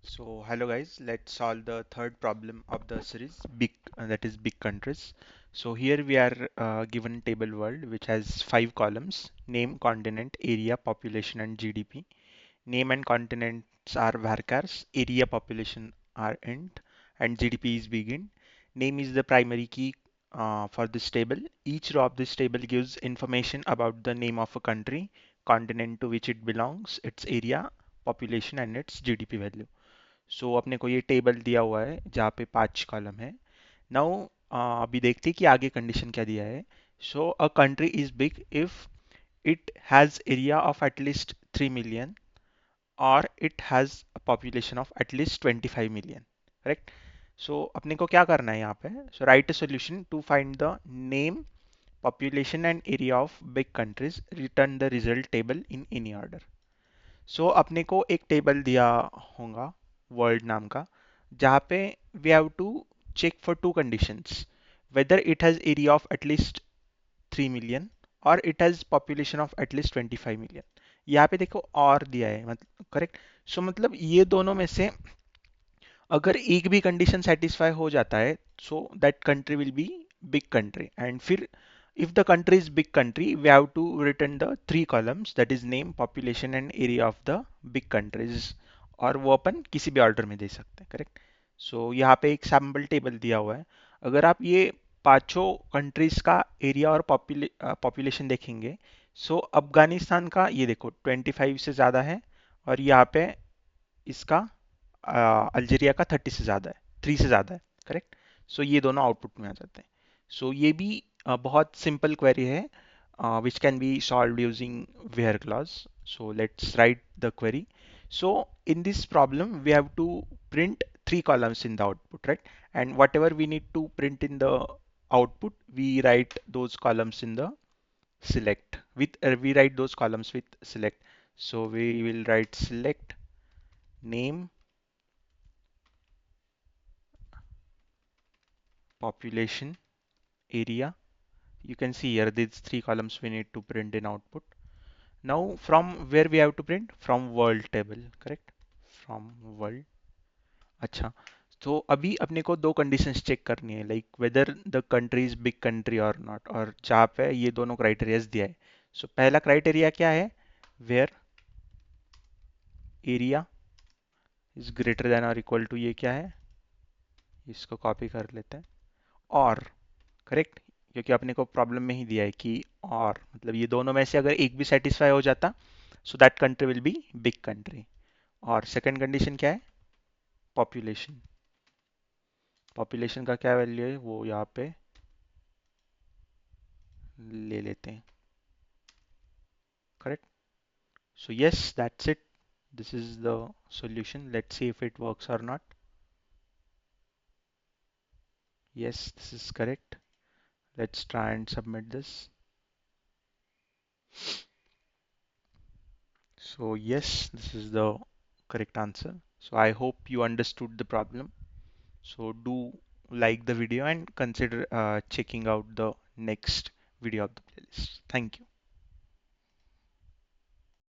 So hello guys, let's solve the third problem of the series big that is big countries. So here we are given table world which has five columns: name, continent, area, population and GDP. Name and continents are varchars, area, population are int, and GDP is big int. Name is the primary key for this table. Each row of this table gives information about the name of a country, continent to which it belongs, its area, population and its GDP value. सो अपने को ये table दिया हुआ है जहाँ पे पांच column है. नाउ अभी देखते हैं कि आगे कंडीशन क्या दिया है. So a country is big if it has area of at least 3 million और it has a population of at least 25 million. Correct. सो अपने को क्या करना है यहाँ पे. So write a solution to find the name, population and area of big countries. Return the result table in any order. सो अपने को एक टेबल दिया होगा वर्ल्ड नाम का, जहाँ पे we have to check for two conditions, whether it has area of at least 3 million और it has population of at least 25 million. यहाँ पे देखो और दिया है, मतलब करेक्ट. सो मतलब ये दोनों में से अगर एक भी कंडीशन सेटिस्फाई हो जाता है, so that country will be big country. And फिर if the country is big country, we have to return the three columns, that is name, population and area of the big countries. और वो अपन किसी भी order में दे सकते हैं. Correct. सो यहाँ पे एक सैम्पल टेबल दिया हुआ है. अगर आप ये पांचों कंट्रीज का एरिया और पॉपुलेशन देखेंगे, सो अफगानिस्तान का ये देखो 25 से ज़्यादा है, और यहाँ पे इसका अल्जीरिया का 30 से ज़्यादा है, 3 से ज़्यादा है. करेक्ट. सो ये दोनों आउटपुट में आ जाते हैं. सो ये भी बहुत सिंपल क्वेरी है which can be solved using where clause. So let's write the query. So in this problem we have to print three columns in the output, right? And whatever we need to print in the output, we write those columns in the select with we write those columns with select. So we will write select name, population, area. You can see here these three columns we need to print in output. Now from where we have to print? From world table, correct? From world. अच्छा. तो अभी अपने को दो conditions check करनी है, like whether the country is big country और not, और जहाँ पे ये दोनों क्राइटेरियाज दिया है. सो पहला क्राइटेरिया क्या है? Where area is greater than और इक्वल टू, ये क्या है? इसको कॉपी कर लेते हैं. और करेक्ट, क्योंकि अपने को प्रॉब्लम में ही दिया है कि और मतलब ये दोनों में से अगर एक भी सेटिस्फाई हो जाता, so that country will be big country. और सेकंड कंडीशन क्या है? पॉपुलेशन. पॉपुलेशन का क्या वैल्यू है वो यहाँ पे ले लेते हैं. Correct. So yes, that's it. This is the solution. Let's see if it works or not. Yes, this is correct. Let's try and submit this. So yes, this is the correct answer. So I hope you understood the problem. So do like the video and consider checking out the next video of the playlist. Thank you.